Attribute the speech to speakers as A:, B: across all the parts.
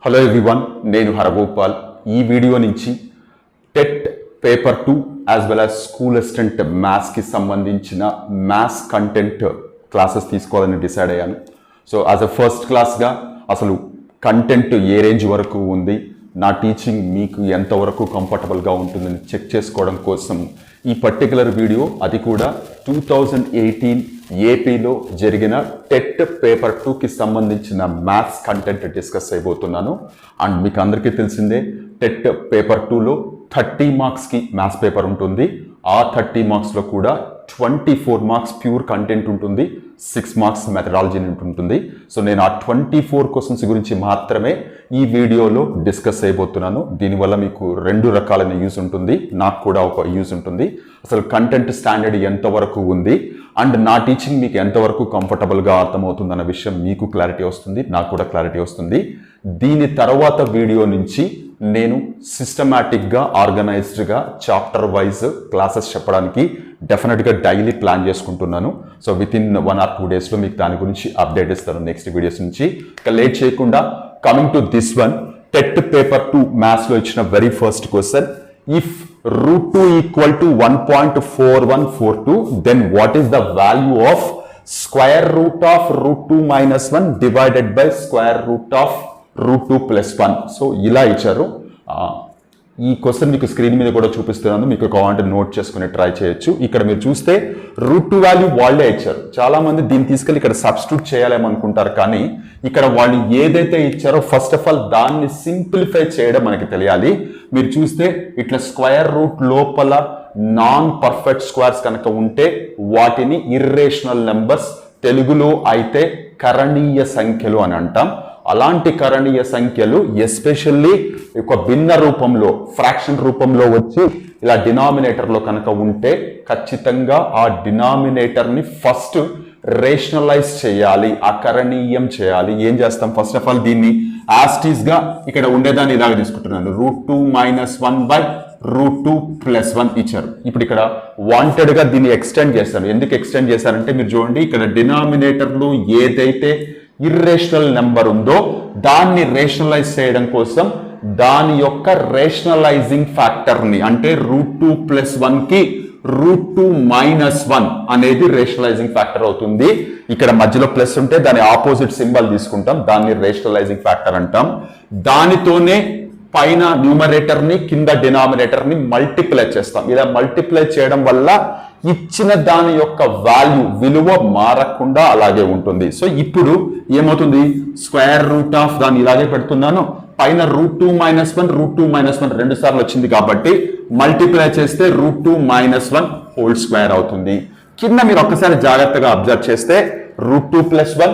A: Hello everyone, నేను హరగోపాల్. ఈ video నుంచి TET paper 2 as well as school assistant మ్యాథ్స్కి సంబంధించిన మ్యాథ్స్ కంటెంట్ క్లాసెస్ తీసుకోవాలని డిసైడ్ అయ్యాను. సో యాజ్ అ ఫస్ట్ క్లాస్గా అసలు కంటెంట్ ఏ రేంజ్ వరకు ఉంది, నా టీచింగ్ మీకు ఎంతవరకు కంఫర్టబుల్గా ఉంటుందని చెక్ చేసుకోవడం కోసం ఈ పర్టికులర్ వీడియో, అది కూడా 2018 ఏపీలో జరిగిన టెట్ పేపర్ 2కి సంబంధించిన మ్యాథ్స్ కంటెంట్ డిస్కస్ అయిపోతున్నాను. అండ్ మీకు అందరికీ తెలిసిందే, టెట్ పేపర్ 2లో 30 మార్క్స్కి మ్యాథ్స్ పేపర్ ఉంటుంది. ఆ 30 మార్క్స్లో కూడా 24 మార్క్స్ ప్యూర్ కంటెంట్ ఉంటుంది, 6 మార్క్స్ మెథడాలజీ ఉంటుంది. సో నేను ఆ 24 క్వశ్చన్స్ గురించి మాత్రమే ఈ వీడియోలో డిస్కస్ అయిపోతున్నాను. దీనివల్ల మీకు 2 రకాలైన యూజ్ ఉంటుంది, నాకు కూడా ఒక యూజ్ ఉంటుంది. అసలు కంటెంట్ స్టాండర్డ్ ఎంతవరకు ఉంది అండ్ నా టీచింగ్ మీకు ఎంతవరకు కంఫర్టబుల్గా అర్థమవుతుంది అన్న విషయం మీకు క్లారిటీ వస్తుంది, నాకు కూడా క్లారిటీ వస్తుంది. దీని తర్వాత వీడియో నుంచి నేను సిస్టమాటిక్గా ఆర్గనైజ్డ్గా చాప్టర్ వైజ్ క్లాసెస్ చెప్పడానికి డెఫినెట్గా డైలీ ప్లాన్ చేసుకుంటున్నాను. సో విత్ ఇన్ 1 or 2 డేస్లో మీకు దాని గురించి అప్డేట్ ఇస్తాను నెక్స్ట్ వీడియోస్ నుంచి. ఇక లేట్ చేయకుండా coming to this one, TET paper 2 మ్యాథ్స్లో ఇచ్చిన very first question, if √2 equal to 1.4142 then what is the value of square root of √2 - 1 divided by square root of √2 + 1. So ఇలా ఇచ్చారు. ఈ question మీకు screen మీద కూడా చూపిస్తున్నాను, మీకు కావాలంటే నోట్ చేసుకుని ట్రై చేయొచ్చు. ఇక్కడ మీరు చూస్తే √2 వాల్యూ వాళ్ళే ఇచ్చారు. చాలా మంది దీన్ని తీసుకెళ్ళి ఇక్కడ సబ్స్టిట్యూట్ చేయాలేమనుకుంటారు, కానీ ఇక్కడ వాళ్ళు ఏదైతే ఇచ్చారో ఫస్ట్ ఆఫ్ ఆల్ దాన్ని సింప్లిఫై చేయడం మనకి తెలియాలి. మీరు చూస్తే ఇట్లా స్క్వేర్ రూట్ లోపల నాన్ పర్ఫెక్ట్ స్క్వేర్స్ కనుక ఉంటే వాటిని ఇర్రేషనల్ నెంబర్స్, తెలుగులో అయితే కరణీయ సంఖ్యలు అని అంటాం. అలాంటి కరణీయ సంఖ్యలు ఎస్పెషల్లీ ఒక భిన్న రూపంలో, ఫ్రాక్షన్ రూపంలో వచ్చి ఇలా డినామినేటర్లో కనుక ఉంటే ఖచ్చితంగా ఆ డినామినేటర్ని ఫస్ట్ రేషనలైజ్ చేయాలి, అకరణీయం చేయాలి. ఏం చేస్తాం? ఫస్ట్ ఆఫ్ ఆల్ దీన్ని యాస్టీస్గా ఇక్కడ ఉండేదాన్ని ఇలాగ తీసుకుంటున్నాను. √2 - 1 బై √2 + 1 ఇచ్చారు. ఇప్పుడు ఇక్కడ వాంటెడ్గా దీన్ని ఎక్స్టెండ్ చేస్తాను. ఎందుకు ఎక్స్టెండ్ చేశారంటే మీరు చూడండి, ఇక్కడ డినామినేటర్లో ఏదైతే ఇర్రేషనల్ నెంబర్ ఉందో దాన్ని రేషనలైజ్ చేయడం కోసం దాని యొక్క రేషనలైజింగ్ ఫ్యాక్టర్ని, అంటే √2 + 1కి √2 - 1 అనేది రేషనలైజింగ్ ఫ్యాక్టర్ అవుతుంది. ఇక్కడ మధ్యలో ప్లస్ ఉంటే దాని ఆపోజిట్ సింబల్ తీసుకుంటాం, దాన్ని రేషనలైజింగ్ ఫ్యాక్టర్ అంటాం. దానితోనే పైన న్యూమరేటర్ ని కింద డినామినేటర్ ని మల్టిప్లై చేస్తాం. ఇలా మల్టిప్లై చేయడం వల్ల ఇచ్చిన దాని యొక్క వాల్యూ, విలువ మారకుండా అలాగే ఉంటుంది. సో ఇప్పుడు ఏమవుతుంది, స్క్వేర్ రూట్ ఆఫ్ దాన్ని ఇలాగే పెడుతున్నాను, పైన √2 - 1 √2 - 1 2 సార్లు వచ్చింది కాబట్టి మల్టిప్లై చేస్తే √2 - 1 హోల్ స్క్వేర్ అవుతుంది. కింద మీరు ఒక్కసారి జాగ్రత్తగా అబ్జర్వ్ చేస్తే √2 + 1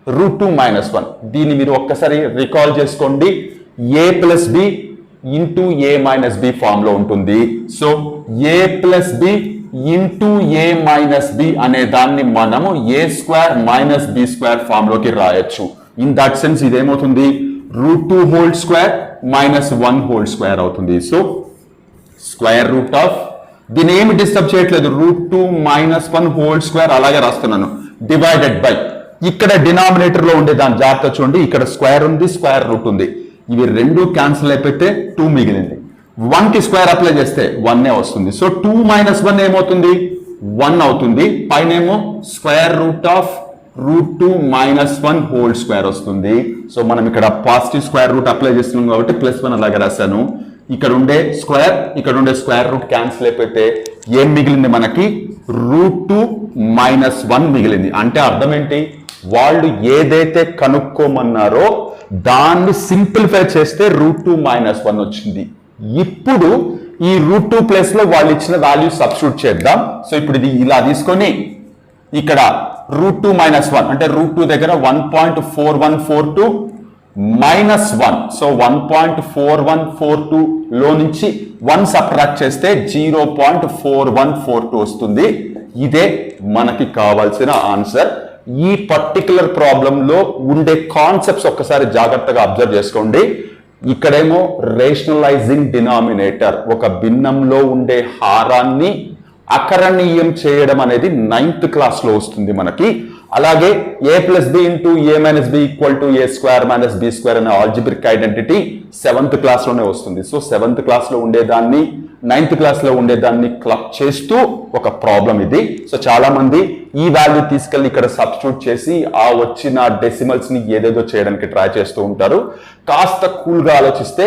A: √2 - 1, దీన్ని మీరు ఒక్కసారి రికాల్ చేసుకోండి. a + b into a - b form లో ఉంటుంది. So a + b into a - b అనే దాన్ని మనము a² - b² ఫామ్ లోకి రాయొచ్చు. ఇన్ దట్ సెన్స్ ఇదేమవుతుంది, √2 హోల్ స్క్వేర్ - 1 హోల్ స్క్వేర్ అవుతుంది. సో స్క్వేర్ రూట్ ఆఫ్, దీన్ని ఏమి డిస్టర్బ్ చేయట్లేదు, √2 - 1 హోల్ స్క్వేర్ అలాగే రాస్తున్నాను, డివైడెడ్ బై, ఇక్కడ డినామినేటర్ లో ఉండే దాని జాగ్రత్త చూడండి, ఇక్కడ స్క్వేర్ ఉంది, స్క్వేర్ రూట్ ఉంది, ఇవి రెండు క్యాన్సిల్ అయిపోతే 2 మిగిలింది. 1కి స్క్వేర్ అప్లై చేస్తే 1 వస్తుంది. సో 2 - 1 ఏమవుతుంది, 1 అవుతుంది. పైన ఏమో square root of √2 - 1 whole square వస్తుంది. సో మనం ఇక్కడ పాజిటివ్ స్క్వేర్ రూట్ అప్లై చేస్తున్నాం కాబట్టి +1 అలాగే రాశాను. ఇక్కడ ఉండే స్క్వేర్, ఇక్కడ ఉండే స్క్వేర్ రూట్ క్యాన్సిల్ అయిపోతే ఏం మిగిలింది మనకి, √2 - 1 మిగిలింది. అంటే అర్థం ఏంటి, వాళ్ళు ఏదైతే కనుక్కోమన్నారో దాన్ని సింప్లిఫై చేస్తే √2 - 1 వచ్చింది. ఇప్పుడు ఈ √2 ప్లస్ లో వాళ్ళు ఇచ్చిన వాల్యూ సబ్స్టిట్యూట్ చేద్దాం. సో ఇప్పుడు ఇది ఇలా తీసుకొని ఇక్కడ √2 - 1 అంటే √2 దగ్గర 1.4142 -1. సో 1.4142 లో నుంచి 1 సబ్ట్రాక్ట్ చేస్తే 0.4142 వస్తుంది. ఇదే మనకి కావాల్సిన ఆన్సర్. ఈ పర్టికులర్ ప్రాబ్లంలో ఉండే కాన్సెప్ట్స్ ఒక్కసారి జాగ్రత్తగా అబ్జర్వ్ చేసుకోండి. ఇక్కడేమో రేషనలైజింగ్ డినామినేటర్, ఒక భిన్నంలో ఉండే హారాన్ని అకరణీయం చేయడం అనేది 9th క్లాస్లో వస్తుంది మనకి. అలాగే a plus b into a minus b equal to a square minus b square అనే ఆల్జిబ్రిక్ ఐడెంటిటీ 7th క్లాస్లోనే వస్తుంది. సో 7th క్లాస్లో ఉండేదాన్ని 9th క్లాస్లో ఉండేదాన్ని క్లబ్ చేస్తూ ఒక ప్రాబ్లం ఇది. సో చాలా మంది ఈ వాల్యూ తీసుకెళ్ళి ఇక్కడ సబ్స్టిట్యూట్ చేసి ఆ వచ్చిన డెసిమల్స్ ని ఏదేదో చేయడానికి ట్రై చేస్తూ ఉంటారు. కాస్త కూల్గా ఆలోచిస్తే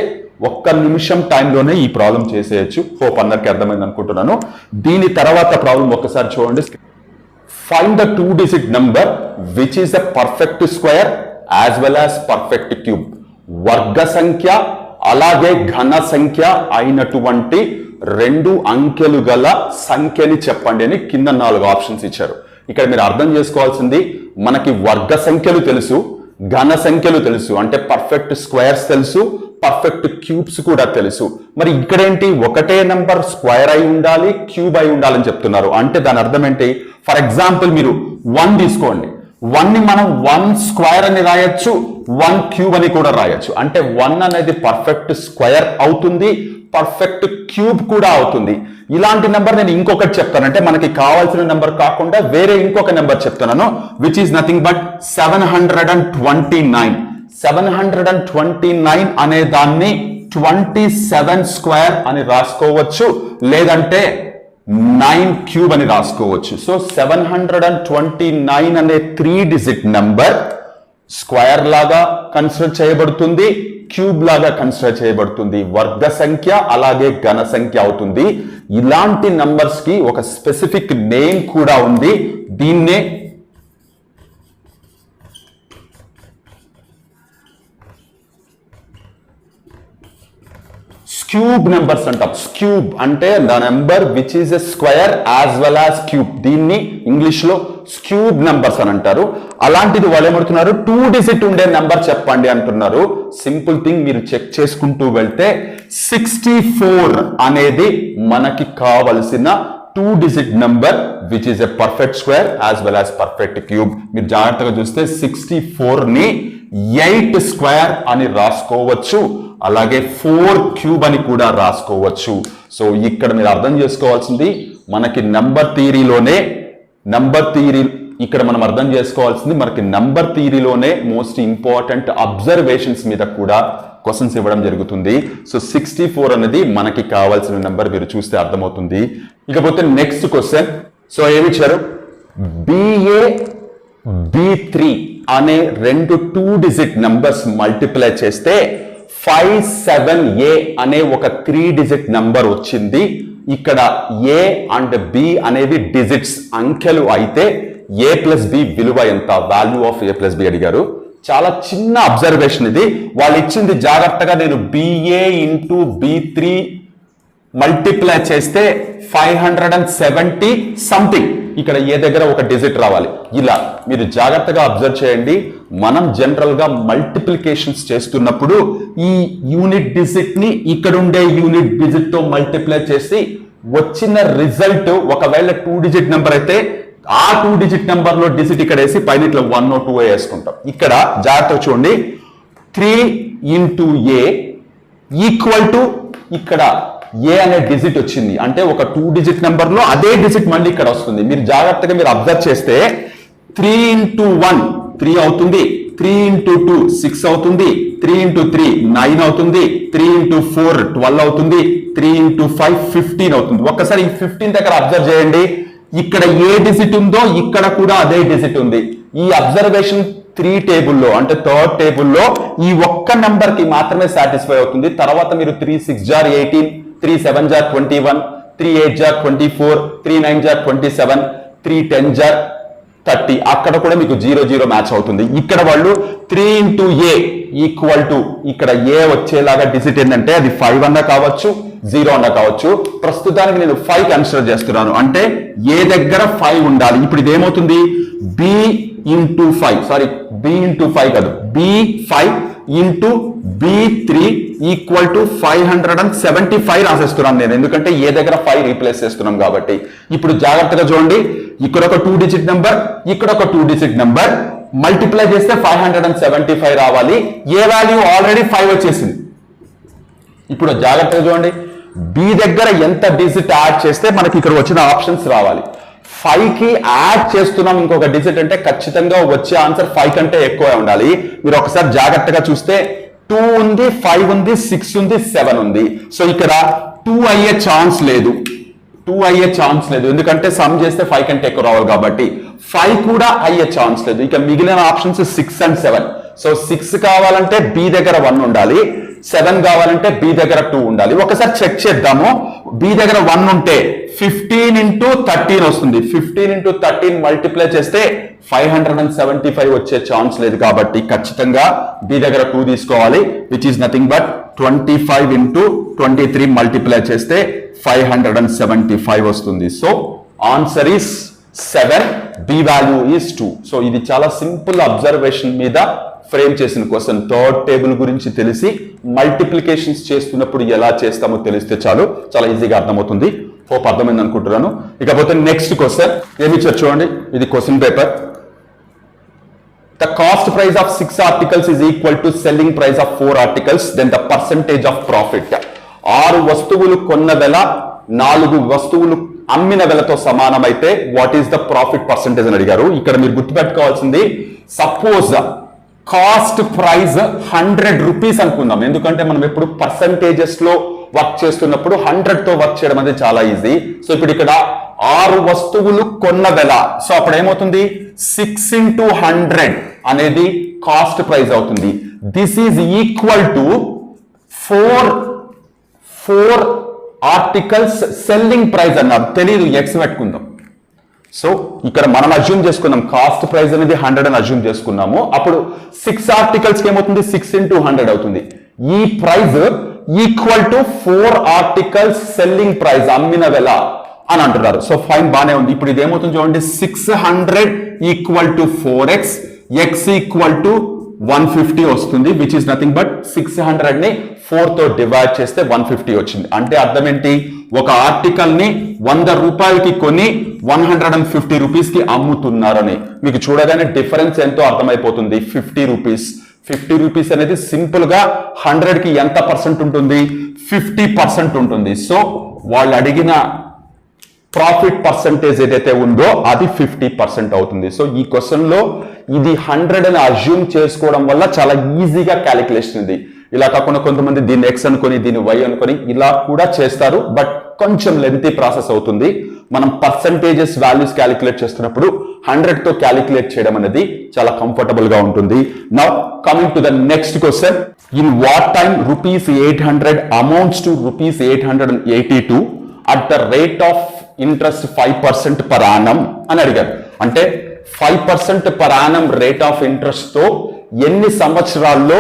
A: ఒక్క నిమిషం టైంలోనే ఈ ప్రాబ్లం చేసేయచ్చు. హోప్ అందరికి అర్థమైంది అనుకుంటున్నాను. దీని తర్వాత ప్రాబ్లం ఒక్కసారి చూడండి. Find the 2-digit number which is a perfect square as well as perfect cube. వర్గ సంఖ్య అలాగే ఘన సంఖ్య అయినటువంటి 2 అంకెలు గల సంఖ్యని చెప్పండి అని కింద 4 ఆప్షన్స్ ఇచ్చారు. ఇక్కడ మీరు అర్థం చేసుకోవాల్సింది, మనకి వర్గ సంఖ్యలు తెలుసు, ఘన సంఖ్యలు తెలుసు, అంటే పర్ఫెక్ట్ స్క్వేర్స్ తెలుసు, పర్ఫెక్ట్ క్యూబ్స్ కూడా తెలుసు. మరి ఇక్కడేంటి, ఒకటే నెంబర్ స్క్వేర్ అయి ఉండాలి, క్యూబ్ అయి ఉండాలని చెప్తున్నారు. అంటే దాని అర్థం ఏంటి? ఫర్ ఎగ్జాంపుల్ మీరు 1 తీసుకోండి. 1 ని మనం 1 స్క్వేర్ అని రాయొచ్చు, 1 క్యూబ్ అని కూడా రాయొచ్చు. అంటే 1 అనేది పర్ఫెక్ట్ స్క్వేర్ అవుతుంది, పర్ఫెక్ట్ క్యూబ్ కూడా అవుతుంది. ఇలాంటి నెంబర్ నేను ఇంకొకటి చెప్తాను, అంటే మనకి కావాల్సిన నెంబర్ కాకుండా వేరే ఇంకొక నెంబర్ చెప్తున్నాను, విచ్ ఈస్ నథింగ్ బట్ 729. 729 అనే దాన్ని 27 స్క్వేర్ అని రాసుకోవచ్చు, లేదంటే 9 క్యూబ్ అని రాసుకోవచ్చు. సో 729 అనే 3-digit నంబర్ స్క్వేర్ లాగా కన్సిడర్ చేయబడుతుంది, క్యూబ్ లాగా కన్సిడర్ చేయబడుతుంది, వర్గ సంఖ్య అలాగే ఘన సంఖ్య అవుతుంది. ఇలాంటి నంబర్స్ కి ఒక స్పెసిఫిక్ నేమ్ కూడా ఉంది. దీన్నే క్యూబ్ నెంబర్స్ అంటాం. క్యూబ్ అంటే the number which is a square as well as cube. దీన్ని ఇంగ్లీష్ లో క్యూబ్ నెంబర్స్ అని అంటారు. అలాంటిది వాళ్ళు ఏమంటున్నారు, 2-digit ఉండే నెంబర్ చెప్పండి అంటున్నారు. సింపుల్ థింగ్, మీరు చెక్ చేసుకుంటూ వెళ్తే 64 అనేది మనకి కావలసిన 2-digit number which is a perfect square as well as perfect cube. మీరు జాగ్రత్తగా చూస్తే 64 ని 8 స్క్వేర్ అని రాసుకోవచ్చు, అలాగే 4 క్యూబ్ అని కూడా రాసుకోవచ్చు. సో ఇక్కడ మీరు అర్థం చేసుకోవాల్సింది, మనకి నంబర్ థియరీలోనే ఇక్కడ మనం అర్థం చేసుకోవాల్సింది, మనకి నంబర్ థియరీలోనే మోస్ట్ ఇంపార్టెంట్ అబ్జర్వేషన్స్ మీద కూడా క్వశ్చన్స్ ఇవ్వడం జరుగుతుంది. సో 64 అనేది మనకి కావాల్సిన నెంబర్, మీరు చూస్తే అర్థమవుతుంది. ఇకపోతే నెక్స్ట్ క్వశ్చన్. సో ఏమి ఇచ్చారు, BA B3 అనే 2 2-digit నంబర్స్ మల్టిప్లై చేస్తే 57A అనే ఒక 3-digit నంబర్ వచ్చింది. ఇక్కడ A అండ్ B అనేవి డిజిట్స్, అంకెలు అయితే A ప్లస్ B విలువ ఎంత, value of A plus B అడిగారు. చాలా చిన్న అబ్జర్వేషన్ ఇది. వాళ్ళు ఇచ్చింది జాగ్రత్తగా, నేను BA ఇంటూ B3 మల్టిప్లై చేస్తే 570 సంథింగ్, ఇక్కడ ఏ దగ్గర ఒక డిజిట్ రావాలి. ఇలా మీరు జాగ్రత్తగా అబ్జర్వ్ చేయండి. మనం జనరల్ గా మల్టిప్లికేషన్స్ చేస్తున్నప్పుడు ఈ యూనిట్ డిజిట్ ని ఇక్కడ ఉండే యూనిట్ డిజిట్ తో మల్టిప్లై చేసి వచ్చిన రిజల్ట్ ఒకవేళ 2-digit నెంబర్ అయితే ఆ 2-digit నెంబర్ లో డిజిట్ ఇక్కడ వేసి పైన ఇట్లా 1 or 2 వేసుకుంటాం. ఇక్కడ జాగ్రత్తగా చూడండి, 3 into A ఈక్వల్ టు ఇక్కడ A అనే డిజిట్ వచ్చింది, అంటే ఒక 2-digit నెంబర్ లో అదే డిజిట్ మళ్ళీ ఇక్కడ వస్తుంది. మీరు జాగ్రత్తగా మీరు అబ్జర్వ్ చేస్తే 3 into 1 3 అవుతుంది, 3 into 2 6 అవుతుంది, 3 into 3 9 అవుతుంది, 3 into 4 12 అవుతుంది, 3 into 5 15 అవుతుంది. ఒక్కసారి ఈ 15 దగ్గర అబ్జర్వ్ చేయండి, ఇక్కడ ఏ డిజిట్ ఉందో ఇక్కడ కూడా అదే డిజిట్ ఉంది. ఈ అబ్జర్వేషన్ 3 టేబుల్లో అంటే 3rd టేబుల్లో ఈ ఒక్క నెంబర్ కి మాత్రమే సాటిస్ఫై అవుతుంది. తర్వాత మీరు 3 6 jar 18, 3 7 jar 21, 3 8 jar 24, 3 9 jar 27, 3 10 jar 30, అక్కడ కూడా మీకు 0 0 మ్యాచ్ అవుతుంది. ఇక్కడ వాళ్ళు 3 into A ఈక్వల్ టు ఇక్కడ A వచ్చేలాగా డిజిట్ ఏంటంటే అది 5 అన్నా కావచ్చు, 0 అన్నా కావచ్చు. ప్రస్తుతానికి నేను 5 కన్సిడర్ చేస్తున్నాను, అంటే A దగ్గర 5 ఉండాలి. ఇప్పుడు ఇది ఏమవుతుంది, B into 5 sorry B into 5 కాదు, B5 into B3 equal to 575 రాసేస్తున్నాను నేను, ఎందుకంటే ఏ దగ్గర 5 రీప్లేస్ చేస్తున్నాం కాబట్టి. ఇప్పుడు జాగ్రత్తగా చూడండి, ఇక్కడ ఒక 2-digit నెంబర్, ఇక్కడ ఒక 2-digit నెంబర్ మల్టిప్లై చేస్తే 575 రావాలి. ఏ వాల్యూ ఆల్రెడీ 5 వచ్చేసింది. ఇప్పుడు జాగ్రత్తగా చూడండి, B దగ్గర ఎంత డిజిట్ యాడ్ చేస్తే మనకి ఇక్కడ వచ్చిన ఆప్షన్స్ రావాలి. 5 కి యాడ్ చేస్తున్నాం ఇంకొక డిజిట్ అంటే ఖచ్చితంగా వచ్చే ఆన్సర్ 5 కంటే ఎక్కువ ఉండాలి. మీరు ఒకసారి జాగ్రత్తగా చూస్తే 2 ఉంది, 5 ఉంది, 6 ఉంది, 7 ఉంది. సో ఇక్కడ 2 అయ్యే ఛాన్స్ లేదు, ఎందుకంటే సమ్ చేస్తే 5 కంటే ఎక్కువ రావాలి కాబట్టి. 5 కూడా అయ్యే ఛాన్స్ లేదు. ఇక మిగిలిన ఆప్షన్స్ 6 and 7. సో 6 కావాలంటే బి దగ్గర 1 ఉండాలి, 7 కావాలంటే బి దగ్గర 2 ఉండాలి. ఒకసారి చెక్ చేద్దాము. బి దగ్గర 1 ఉంటే 15 into 13 వస్తుంది. 15 into 13 మల్టిప్లై చేస్తే 575 వచ్చే ఛాన్స్ లేదు కాబట్టి ఖచ్చితంగా బి దగ్గర 2 తీసుకోవాలి, which is nothing but 25 into 23 multiply చేస్తే 575 వస్తుంది. So answer is 7, b value is 2. So ఇది చాలా సింపుల్ అబ్జర్వేషన్ మీద ఫ్రేమ్ చేసిన క్వశ్చన్. థర్డ్ టేబుల్ గురించి తెలిసి మల్టిప్లికేషన్స్ చేస్తున్నప్పుడు ఎలా చేస్తామో తెలిస్తే చాలా ఈజీగా అర్థమవుతుంది. హోప్ అర్థమైంది అనుకుంటున్నాను. ఇకపోతే నెక్స్ట్ క్వశ్చన్ ఏమి ఇచ్చారు చూడండి, ఇది question paper. The cost price of 6 articles is equal to selling price of 4 articles, then the percentage of profit. 6 వస్తువులు కొన్న వెల 4 వస్తువులు అమ్మిన వెలతో సమానమైతే what is the profit percentage అని అడిగారు. ఇక్కడ మీరు గుర్తుపెట్టుకోవాల్సింది, సపోజ్ కాస్ట్ ప్రైస్ 100 రూపీస్ అనుకుందాం. ఎందుకంటే మనం ఎప్పుడు పర్సంటేజెస్ లో వర్క్ చేస్తున్నప్పుడు 100 తో వర్క్ చేయడం అనేది చాలా ఈజీ. సో ఇప్పుడు ఇక్కడ 6 వస్తువులు కొన్న వెల, సో అప్పుడు ఏమవుతుంది 6 into 100 అనేది కాస్ట్ ప్రైస్ అవుతుంది. This is equal to 4 articles selling price అన్నారు. తెలీదు, ఎక్స్ పెట్టుకుందాం. సో ఇక్కడ మనం అజ్యూమ్ చేసుకున్నాం కాస్ట్ ప్రైస్ అనేది 100 అని అజ్యూమ్ చేసుకున్నాము. అప్పుడు 6 ఆర్టికల్స్ కి ఏమవుతుంది 6 into 100 అవుతుంది. ఈ price equal to 4 articles selling price అమ్మిన వెల అని అంటున్నారు. సో ఫైన్, బానే ఉంది. ఇప్పుడు ఇది ఏమవుతుంది చూడండి, 600 equal to 4x, x equal to 150 వస్తుంది, విచ్ ఇస్ నథింగ్ బట్ 600 ని 4 తో డివైడ్ చేస్తే 150 వచ్చింది. అంటే అర్థం ఏంటి, ఒక ఆర్టికల్ ని 100 రూపాయలకి కొని 150 రూపీస్ కి అమ్ముతున్నారని. మీకు చూడగానే డిఫరెన్స్ ఎంతో అర్థమైపోతుంది. 50 రూపీస్. 50 రూపీస్ అనేది సింపుల్ గా 100 కి ఎంత పర్సెంట్ ఉంటుంది, 50% ఉంటుంది. సో వాళ్ళు అడిగిన ప్రాఫిట్ పర్సెంటేజ్ ఏదైతే ఉందో అది 50% అవుతుంది. సో ఈ క్వశ్చన్ లో ఇది 100 అని అజ్యూమ్ చేసుకోవడం వల్ల చాలా ఈజీగా క్యాలిక్యులేషన్ ఉంది. ఇలా కాకుండా కొంతమంది దీన్ని ఎక్స్ అనుకొని దీన్ని వై అనుకొని ఇలా కూడా చేస్తారు, బట్ కొంచెం లెంతీ ప్రాసెస్ అవుతుంది. మనం పర్సంటేజెస్ వాల్యూస్ క్యాలిక్యులేట్ చేస్తున్నప్పుడు 100 తో క్యాలిక్యులేట్ చేయడం అనేది చాలా కంఫర్టబుల్ గా ఉంటుంది. Now coming to the next question. In what time ₹800 amounts to ₹882 at the rate of interest 5% per annum అని అడిగారు. అంటే 5% per annum rate of interest తో ఎన్ని సంవత్సరాల్లో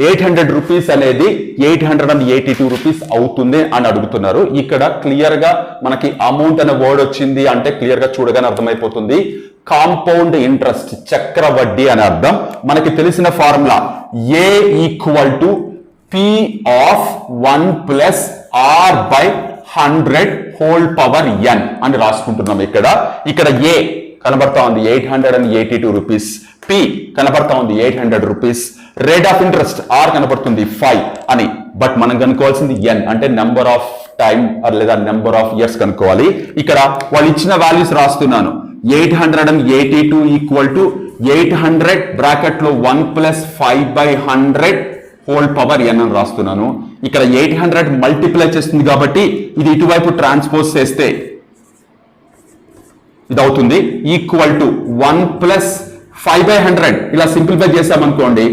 A: 800 రూపీస్ అనేది 882 రూపీస్ అవుతుంది అని అడుగుతున్నారు. ఇక్కడ క్లియర్ గా మనకి అమౌంట్ అనే వర్డ్ వచ్చింది అంటే క్లియర్ గా చూడగానే అర్థమైపోతుంది. కాంపౌండ్ ఇంట్రెస్ట్, చక్ర వడ్డీ అని అర్థం. మనకి తెలిసిన formula A equal to P of 1 plus R by 100 whole power n అని రాసుకుంటున్నాం. ఇక్కడ ఏ కనబడతా ఉంది 882 రూపీస్, పి కనబడతా ఉంది 800 rupees, rate of interest r కనబడుతుంది 5 అని. బట్ మనం కనుక్కోవాల్సింది ఎన్ అంటే నెంబర్ ఆఫ్ టైం లేదా నెంబర్ ఆఫ్ ఇయర్స్ కనుక్కోవాలి. ఇక్కడ వాళ్ళు ఇచ్చిన వాల్యూస్ రాస్తున్నాను. 882 ఈక్వల్ టు 800 బ్రాకెట్ లో 1 ప్లస్ 5/100 హోల్ పవర్ ఎన్ అని రాస్తున్నాను. ఇక్కడ 800 మల్టిప్లై చేస్తుంది కాబట్టి ఇది ఇటువైపు ట్రాన్స్పోజ్ చేస్తే ఇది అవుతుంది ఈక్వల్ టు 1 ప్లస్ 5/100 ఇలా సింప్లిఫై చేసామనుకోండి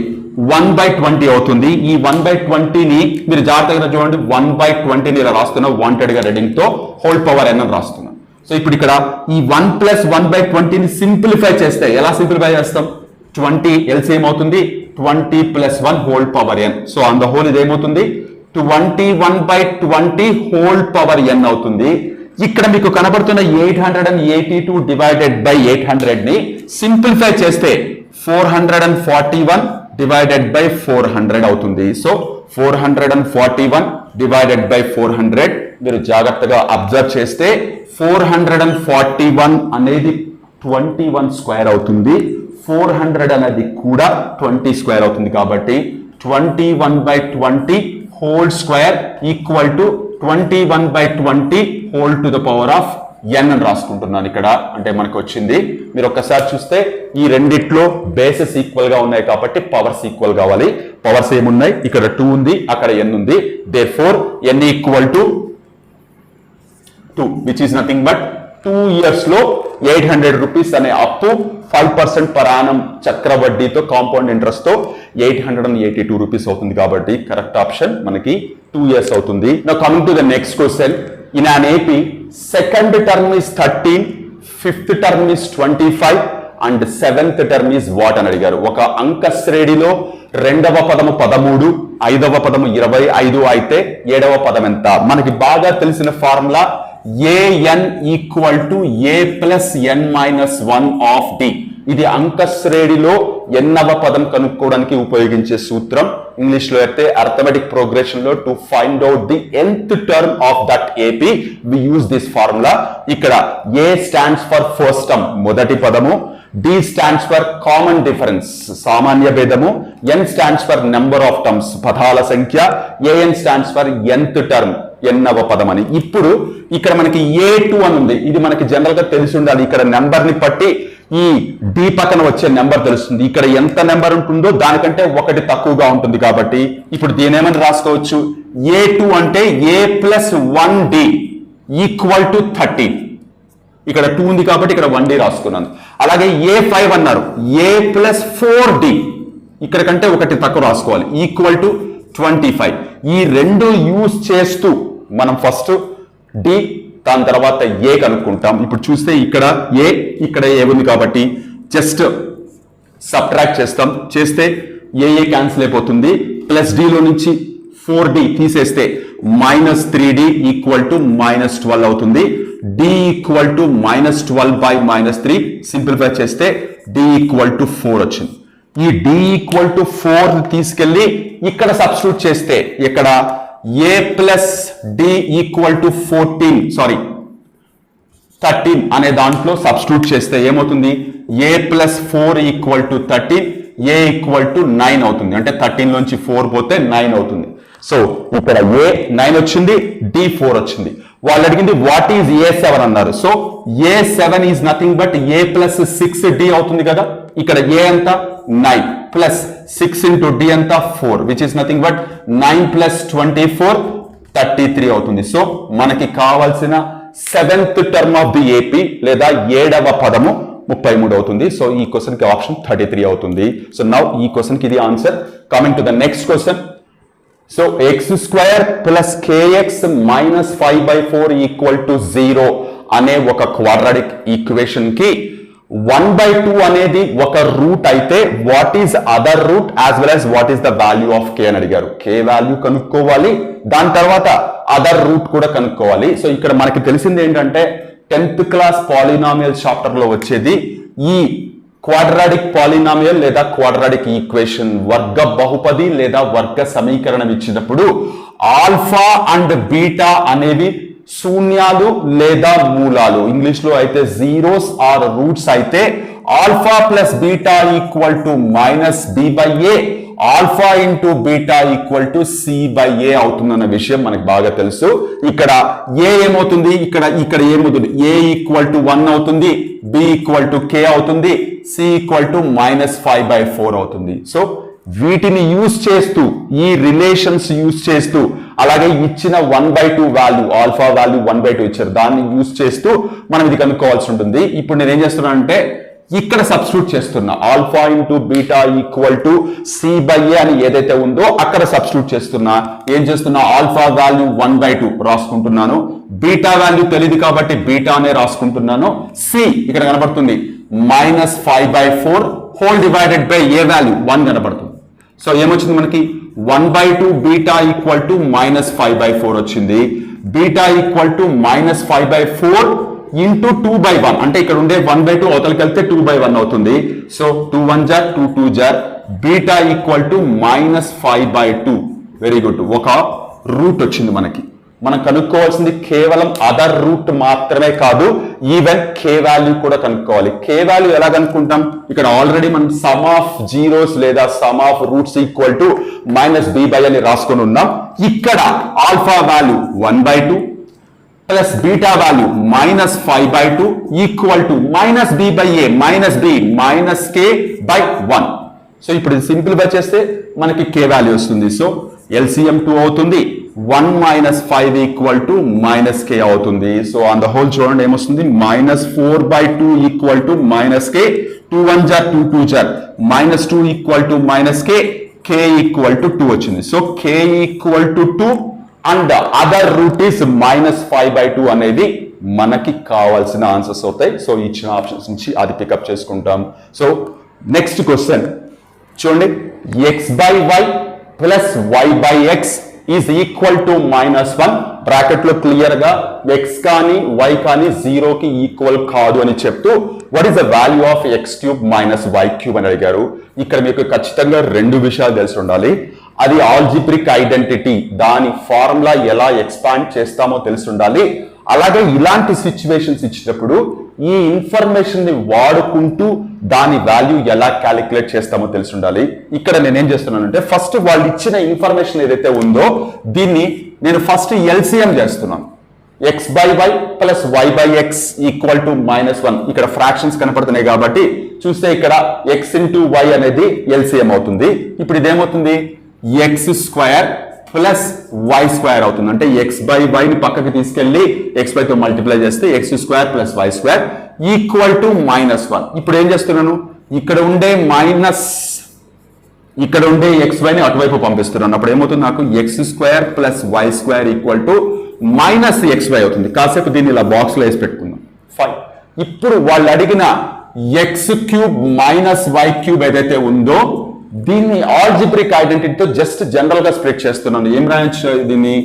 A: 1/20 అవుతుంది. ఈ 1/20ని మీరు జాగ్రత్తగా చూడండి, 1/20ని ఇలా రాస్తున్నా వాంటెడ్ గా రెడింగ్ తో హోల్ పవర్ ఎన్ అని రాస్తున్నాను. సో ఇప్పుడు ఇక్కడ ఈ 1 ప్లస్ 1/20ని సింప్లిఫై చేస్తే ఎలా సింప్లిఫై చేస్తాం, 20 ఎల్సిఎం అవుతుంది, 20 plus 1 whole power n. So on the whole ఇది ఏమవుతుంది 21/20 హోల్ పవర్ ఎన్ అవుతుంది. ఇక్కడ మీకు కనబడుతున్న 882 డివైడెడ్ బై 800 ని సింప్లిఫై చేస్తే 441 డివైడెడ్ బై 400 అవుతుంది. సో 441 డివైడెడ్ బై 400 మీరు జాగ్రత్తగా అబ్జర్వ్ చేస్తే 441 అనేది 21 స్క్వేర్ అవుతుంది, 400 అనేది కూడా 20 స్క్వేర్ అవుతుంది. కాబట్టి 21/20 whole square equal to 21/20 whole to the power of n అని రాసుకుంటున్నాను ఇక్కడ. అంటే మనకు వచ్చింది, మీరు ఒక్కసారి చూస్తే ఈ రెండిట్లో బేసెస్ ఈక్వల్ గా ఉన్నాయి కాబట్టి పవర్స్ ఈక్వల్ కావాలి. పవర్స్ ఏమున్నాయి, ఇక్కడ 2 ఉంది, అక్కడ n ఉంది. Therefore n equal to 2, which is nothing but 2 years లో 800 రూపీస్ అనే అప్పు 5% పర్ యానం చక్రవడ్డీతో కాంపౌండ్ ఇంట్రెస్ట్ తో 882 రూపీస్ అవుతుంది. కాబట్టి కరెక్ట్ ఆప్షన్ మనకి 2 years అవుతుంది. Now coming to the next question. In an AP, second term is 13, fifth term is 25 and seventh term is what అని అడిగారు. ఒక అంక శ్రేణిలో రెండవ పదము 13, ఐదవ పదము 25 అయితే ఏడవ పదం ఎంత? మనకి బాగా తెలిసిన formula an equal to a plus n minus 1 of d. ఇది అంక శ్రేణిలో ఎన్నవ పదం కనుక్కోవడానికి ఉపయోగించే సూత్రం. ఇంగ్లీష్ లో అయితే అర్థమెటిక్ ప్రోగ్రెషన్ లో to find out the nth term of that AP we use this formula. ఇక్కడ a stands for first term, మొదటి పదము. D stands for common difference, సామాన్య భేదము. N stands for number of terms, పదాల సంఖ్య. An stands for nth term, ఎన్నవ పదం అని. ఇప్పుడు ఇక్కడ మనకి A2 అని ఉంది. ఇది మనకి జనరల్ గా తెలిసి ఉండాలి. ఇక్కడ నెంబర్ ని బట్టి ఈ D పక్కన వచ్చే నెంబర్ తెలుస్తుంది. ఇక్కడ ఎంత నెంబర్ ఉంటుందో దానికంటే ఒకటి తక్కువగా ఉంటుంది. కాబట్టి ఇప్పుడు దీని ఏమని రాసుకోవచ్చు, A2 అంటే A plus 1D equal to 30. ఇక్కడ 2 ఉంది కాబట్టి ఇక్కడ 1D రాసుకున్నాను. అలాగే A5 అన్నారు, A ప్లస్ 4D, ఇక్కడ కంటే ఒకటి తక్కువ రాసుకోవాలి, ఈక్వల్ టు 25. ఈ రెండు యూజ్ చేస్తూ మనం ఫస్ట్ D దాని తర్వాత A కనుక్కుంటాం. ఇప్పుడు చూస్తే ఇక్కడ A ఇక్కడ A ఉంది కాబట్టి జస్ట్ సబ్ట్రాక్ట్ చేస్తాం. చేస్తే A క్యాన్సిల్ అయిపోతుంది. ప్లస్ D లో నుంచి 4D తీసేస్తే minus 3D equal to minus 12 అవుతుంది. D equal to minus 12 by minus 3 simplify చేస్తే D ఈక్వల్ టు 4 వచ్చింది. ఈ D ఈక్వల్ టు 4 తీసుకెళ్లి ఇక్కడ సబ్స్టిట్యూట్ చేస్తే ఇక్కడ A plus D equal to 13 అనే దాంట్లో సబ్స్టిట్యూట్ చేస్తే ఏమవుతుంది, A plus 4 equal to 13, A equal to 9 అవుతుంది. అంటే 13 నుంచి 4 పోతే 9 అవుతుంది. సో ఇక్కడ A 9 వచ్చింది, D 4 వచ్చింది. వాళ్ళు అడిగింది వాట్ ఈజ్ A7 అన్నారు. So A7 is nothing but A plus 6D అవుతుంది కదా. ఇక్కడ A అంతా 9 ప్లస్ 6 ఇంటూ D అంతా 4 which is nothing but 9 plus 24 33 అవుతుంది. సో మనకి కావాల్సిన seventh term of the AP లేదా ఏడవ పదము 33 అవుతుంది. సో ఈ క్వశ్చన్ కి ఆప్షన్ 33 అవుతుంది. సో నౌ ఈ క్వశ్చన్ కి ఇది answer. Coming to the next question. So x² plus kx minus 5/4 equal to 0 అనే ఒక క్వాడ్రాటిక్ ఈక్వేషన్ కి 1/2 అనేది ఒక రూట్ అయితే what is other root as well as what is the value of k అని అడిగారు. k వాల్యూ కనుక్కోవాలి, దాని తర్వాత అదర్ రూట్ కూడా కనుక్కోవాలి. సో ఇక్కడ మనకి తెలిసింది ఏంటంటే 10th క్లాస్ పాలినామియల్ చాప్టర్ లో వచ్చేది ఈ క్వాడ్రాటిక్ పాలినామియల్ లేదా క్వాడ్రాటిక్ ఈక్వేషన్ వర్గ బహుపది లేదా వర్గ సమీకరణం ఇచ్చినప్పుడు ఆల్ఫా అండ్ బీటా అనేవి శూన్యాలు లేదా మూలాలు. ఇంగ్లీష్ లో అయితే జీరోస్ ఆర్ రూట్స్ అయితే alpha plus beta equal to minus b/a, alpha into beta equal to c/a అవుతుందన్న విషయం మనకు బాగా తెలుసు. ఇక్కడ a ఏమవుతుంది, ఇక్కడ ఏమవుతుంది, a ఈక్వల్ టు 1 అవుతుంది, b ఈక్వల్ టు k అవుతుంది, c ఈక్వల్ టు మైనస్ 5/4 అవుతుంది. సో వీటిని యూజ్ చేస్తూ ఈ రిలేషన్స్ యూజ్ చేస్తూ అలాగే ఇచ్చిన 1/2 వాల్యూ ఆల్ఫా వాల్యూ 1/2 ఇచ్చారు, దాన్ని యూజ్ చేస్తూ మనం ఇది కనుక్కోవాల్సి ఉంటుంది. ఇప్పుడు నేను ఏం చేస్తున్నా అంటే ఇక్కడ సబ్స్టిట్యూట్ చేస్తున్నా, alpha into beta equal to c/a అని ఏదైతే ఉందో అక్కడ సబ్స్టిట్యూట్ చేస్తున్నా. ఏం చేస్తున్నా, ఆల్ఫా వాల్యూ 1/2 రాసుకుంటున్నాను, బీటా వాల్యూ తెలియదు కాబట్టి బీటా అనే రాసుకుంటున్నాను, c ఇక్కడ కనబడుతుంది minus 5/4 whole divided by A value 1 కనబడుతుంది. సో ఏమొచ్చింది మనకి 1/2 బీటా ఈక్వల్ టు మైనస్ 5/4 వచ్చింది. Beta equal to minus 5/4 into 2/1 అంటే ఇక్కడ ఉండే 1/2 అవతలకి వెళ్తే 2/1 అవుతుంది. సో 2 1 జార్ 2 2 జార్ beta equal to minus 5/2. Very good, ఒక రూట్ వచ్చింది మనకి. మనం కనుక్కోవాల్సింది కేవలం అదర్ రూట్ మాత్రమే కాదు, ఈవెన్ k వాల్యూ కూడా కనుక్కోవాలి. k వాల్యూ ఎలా కనుక్కుంటాం, ఇక్కడ ఆల్రెడీ మనం సమ్ ఆఫ్ జీరోస్ లేదా some of roots equal to minus b/a అని రాసుకొని ఉన్నాం. ఇక్కడ alpha value 1/2, plus beta value -5/2 equal to -b/a -b -k/1. So ఇప్పుడు సింపుల్ గా చేస్తే మనకి k వాల్యూ వస్తుంది. సో LCM 2 అవుతుంది. 1 - 5 ఈక్వల్ టు -k అవుతుంది. సో ఆన్ ద హోల్ చూడండి ఏమొస్తుంది, -4/2 equal to -k, 2 1 jar 2 2 jar -2 equal to -k, k equal to 2 వచ్చింది. So k equal to 2 and other root is -5/2 అనేది మనకి కావాల్సిన ఆన్సర్స్ అవుతాయి. సో ఇచ్చిన ఆప్షన్స్ నుంచి అది పికప్ చేసుకుంటాం. సో నెక్స్ట్ క్వశ్చన్ చూడండి, x/y plus y/x is equal to -1. Bracket లో క్లియర్ గా x కానీ y కానీ 0కి ఈక్వల్ కాదు అని చెప్తూ what is the value of x³ - y³ అని అడిగారు. ఇక్కడ మీకు ఖచ్చితంగా రెండు విషయాలు తెలిసి ఉండాలి. అది ఆల్జిబ్రిక్ ఐడెంటిటీ, దాని ఫార్ములా ఎలా ఎక్స్పాండ్ చేస్తామో తెలిసి ఉండాలి. అలాగే ఇలాంటి సిచ్యువేషన్స్ ఇచ్చినప్పుడు ఈ ఇన్ఫర్మేషన్ ని వాడుకుంటూ దాని వాల్యూ ఎలా క్యాలిక్యులేట్ చేస్తామో తెలిసి ఉండాలి. ఇక్కడ నేనేం చేస్తున్నానంటే ఫస్ట్ వాళ్ళు ఇచ్చిన ఇన్ఫర్మేషన్ ఏదైతే ఉందో దీన్ని నేను ఫస్ట్ LCM చేస్తున్నాను. x/y plus y/x equal to -1. ఇక్కడ ఫ్రాక్షన్స్ కనపడుతున్నాయి కాబట్టి చూస్తే ఇక్కడ x × y అనేది LCM అవుతుంది. ఇప్పుడు ఇదేమవుతుంది, x² ప్లస్ y² అవుతుంది. అంటే x/y ని పక్కకి తీసుకెళ్లి x/y తో మల్టిప్లై చేస్తే x² plus y² equal to -1. ఇప్పుడు ఏం చేస్తున్నాను, ఇక్కడ ఉండే xy ని అటువైపు పంపిస్తున్నాను. అప్పుడు ఏమవుతుంది, నాకు x² plus y² equal to -xy అవుతుంది. కాసేపు దీన్ని ఇలా బాక్స్ లో వేసి పెట్టుకుందాం. ఫైన్. ఇప్పుడు వాళ్ళు అడిగిన x³ -y³ ఏదైతే ఉందో దీన్ని ఆల్జిబ్రిక్ ఐడెంటిటీతో జస్ట్ జనరల్ గా స్ప్లిట్ చేస్తున్నాను. ఏం రాయొచ్చు దీన్ని,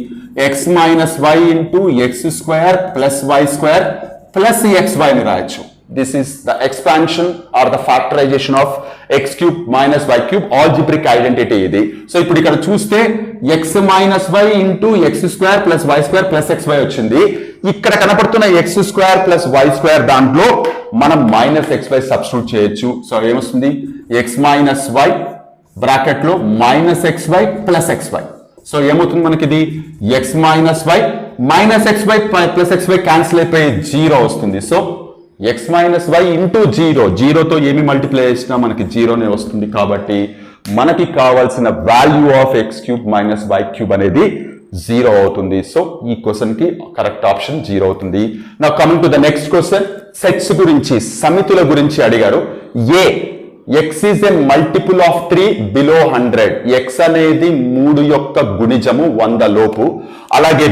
A: x - y into x² plus y² plus xy ని రాయొచ్చు. This is the expansion or the factorization of x³ - y³ algebraic identity ఇది. సో ఇప్పుడు ఇక్కడ చూస్తే x - y into x² plus y² plus xy వచ్చింది. ఇక్కడ కనపడుతున్న x² ప్లస్ y² దాంట్లో మనం -xy సబ్స్టిట్యూట్ చేయొచ్చు. సో ఏమొస్తుంది, x - y బ్రాకెట్ లో -xy ప్లస్ xy. సో ఏమవుతుంది మనకి ఇది x - y -xy plus xy cancel అయిపోయి 0 వస్తుంది. సో x - y ఇంటూ 0, 0తో ఏమి మల్టిప్లై చేసినా మనకి 0నే వస్తుంది. కాబట్టి మనకి కావాల్సిన వాల్యూ ఆఫ్ x³ - y³ అనేది 0 అవుతుంది. సో ఈ క్వశ్చన్ కి కరెక్ట్ ఆప్షన్ 0 అవుతుంది. నా coming to the next question, sets గురించి, సమితుల గురించి అడిగారు. x is a multiple of 3 below 100. x అనేది 3 యొక్క గుణిజము 100 లోపు. అలాగే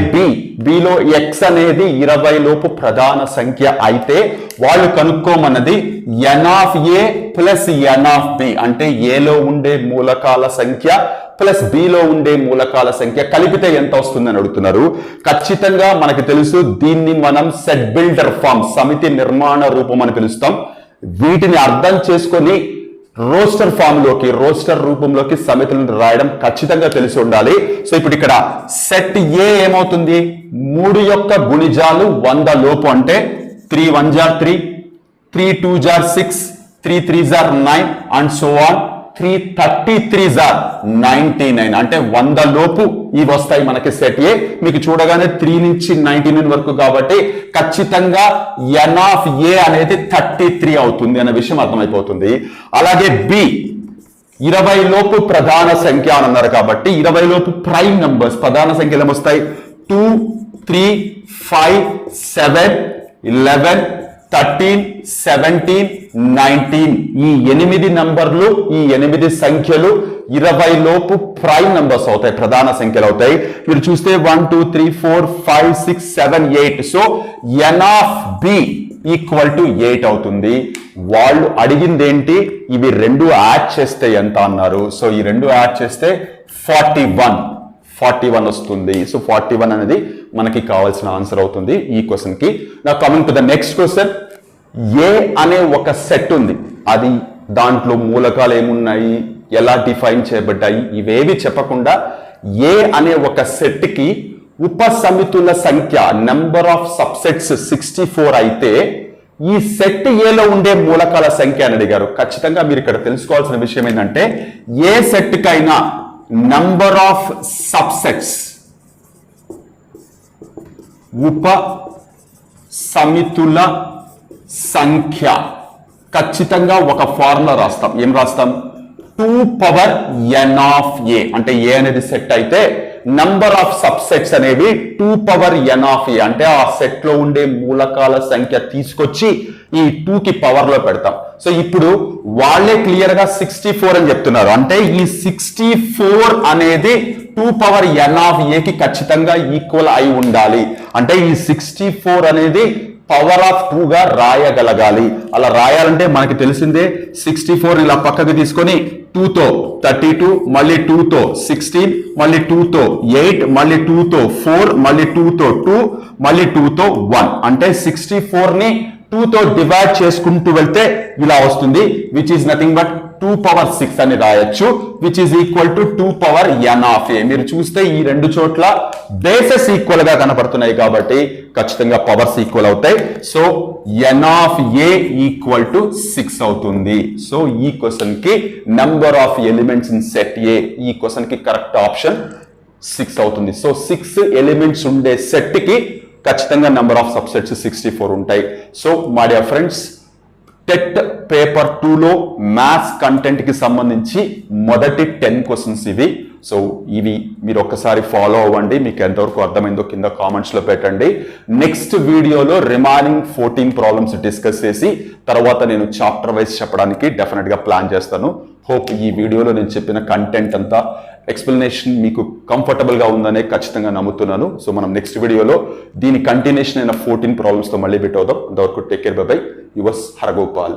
A: bలో x అనేది 20 లోపు ప్రధాన సంఖ్య అయితే వాళ్ళు కనుక్కోమన్నది n of a plus n of b, అంటే ఏలో ఉండే మూలకాల సంఖ్య ప్లస్ బిలో ఉండే మూలకాల సంఖ్య కలిపితే ఎంత వస్తుందని అడుగుతున్నారు. ఖచ్చితంగా మనకు తెలుసు, దీన్ని మనం సెట్ బిల్డర్ ఫామ్, సమితి నిర్మాణ రూపం అని పిలుస్తాం. వీటిని అర్థం చేసుకొని రోస్టర్ రూపంలోకి సమితులను రాయడం ఖచ్చితంగా తెలిసి ఉండాలి. సో ఇప్పుడు ఇక్కడ సెట్ ఏ ఏమవుతుంది, 3 యొక్క గుణిజాలు 100 లోపు, అంటే 3 1 jar 3, 3 2 jar 6, 3 3 jar 9 and so on. 3 33 jar 99, అంటే 100 లోపు ఇవి వస్తాయి మనకి సెట్ ఏ. మీకు చూడగానే 3 నుంచి 99 వరకు కాబట్టి ఖచ్చితంగా n ఆఫ్ ఏ అనేది 33 అవుతుంది అనే విషయం అర్థమైపోతుంది. అలాగే బి 20 లోపు ప్రధాన సంఖ్య అని అన్నారు కాబట్టి 20 లోపు ప్రైమ్ నంబర్స్ ప్రధాన సంఖ్యలు ఏమొస్తాయి, 2 3 5 7 11 13 17 19. ఈ 8 నంబర్లు, ఈ 8 సంఖ్యలు 20 లోపు ప్రైమ్ నంబర్స్ అవుతాయి, ప్రధాన సంఖ్యలు అవుతాయి. మీరు చూస్తే 1 2 3 4 5 6 7 8. So n of b equal to 8 అవుతుంది. వాళ్ళు అడిగింది ఏంటి, ఇవి రెండు యాడ్ చేస్తే ఎంత అన్నారు. సో ఈ రెండు యాడ్ చేస్తే 41 వస్తుంది. సో 41 అనేది మనకి కావాల్సిన ఆన్సర్ అవుతుంది ఈ క్వశ్చన్ కి. నా coming to the next question, A అనే ఒక సెట్ ఉంది, అది దాంట్లో మూలకాలు ఏమున్నాయి, ఎలా డిఫైన్ చేయబడ్డాయి, ఇవేవి చెప్పకుండా ఏ అనే ఒక సెట్ కి ఉపసమితుల సంఖ్య నెంబర్ ఆఫ్ సబ్సెట్స్ 64 అయితే ఈ సెట్ ఏలో ఉండే మూలకాల సంఖ్య అని అడిగారు. ఖచ్చితంగా మీరు ఇక్కడ తెలుసుకోవాల్సిన విషయం ఏంటంటే, ఏ సెట్ కైనా నంబర్ ఆఫ్ సబ్సెట్స్ ఉప సమితుల సంఖ్య. ఖచ్చితంగా ఒక ఫార్ములా రాస్తాం. ఏం రాస్తాం? 2 పవర్ n ఆఫ్ ఏ. అంటే ఏ అనేది సెట్ అయితే నంబర్ ఆఫ్ సబ్సెట్స్ అనేవి 2 పవర్ n ఆఫ్ ఏ. అంటే ఆ సెట్ లో ఉండే మూలకాల సంఖ్య తీసుకొచ్చి ఈ 2 కి పవర్ లో పెడతాం. సో ఇప్పుడు వాళ్ళే క్లియర్ గా 64 అని చెప్తున్నారు. అంటే ఈ 64 అనేది 2 పవర్ n ఆఫ్ ఏ కి ఖచ్చితంగా ఈక్వల్ అయి ఉండాలి. అంటే ఈ 64 అనేది పవర్ ఆఫ్ 2 గా రాయగలగాలి. అలా రాయాలంటే మనకి తెలిసిందే 64 ఇలా పక్కకి తీసుకొని 2 తో 32, మళ్ళీ 2 తో 16, మళ్ళీ 2 తో 8, మళ్ళీ 2 తో 4, మళ్ళీ 2 తో 2, మళ్ళీ 2 తో 1. అంటే 64 ని 2 తో డివైడ్ చేసుకుంటూ వెళ్తే ఇలా వస్తుంది, which is nothing but 2 power 6 అని రాయొచ్చు, which is equal to 2 power n of A. మీరు చూస్తే ఈ రెండు చోట్ల బేసెస్ ఈక్వల్ గా కనపడుతున్నాయి కాబట్టి ఖచ్చితంగా పవర్స్ ఈక్వల్ అవుతాయి. So n of A equal to 6 అవుతుంది. సో ఈ క్వశ్చన్ కి number of elements in set A, ఈ క్వశ్చన్ కి కరెక్ట్ ఆప్షన్ 6 అవుతుంది. సో 6 ఎలిమెంట్స్ ఉండే సెట్ కి ఖచ్చితంగా నంబర్ ఆఫ్ సబ్సెట్స్ 64 ఉంటాయి. So my dear friends, TET paper 2లో మ్యాథ్స్ కంటెంట్ కి సంబంధించి మొదటి 10 క్వశ్చన్స్ ఇవి. సో ఇవి మీరు ఒక్కసారి ఫాలో అవ్వండి. మీకు ఎంతవరకు అర్థమైందో కింద కామెంట్స్ లో పెట్టండి. నెక్స్ట్ వీడియోలో రిమైనింగ్ 14 ప్రాబ్లమ్స్ డిస్కస్ చేసి తర్వాత నేను చాప్టర్ వైజ్ చెప్పడానికి డెఫినెట్ గా ప్లాన్ చేస్తాను. హోప్ ఈ వీడియోలో నేను చెప్పిన కంటెంట్ అంతా ఎక్స్ప్లెనేషన్ మీకు కంఫర్టబుల్ గా ఉందనే ఖచ్చితంగా నమ్ముతున్నాను. సో మనం నెక్స్ట్ వీడియోలో దీని కంటిన్యూషన్ అయిన 14 ప్రాబ్లమ్స్ తో మళ్ళీ బిట్ అవుదాం. అంతవరకు take care, by by. Yours Haragopal.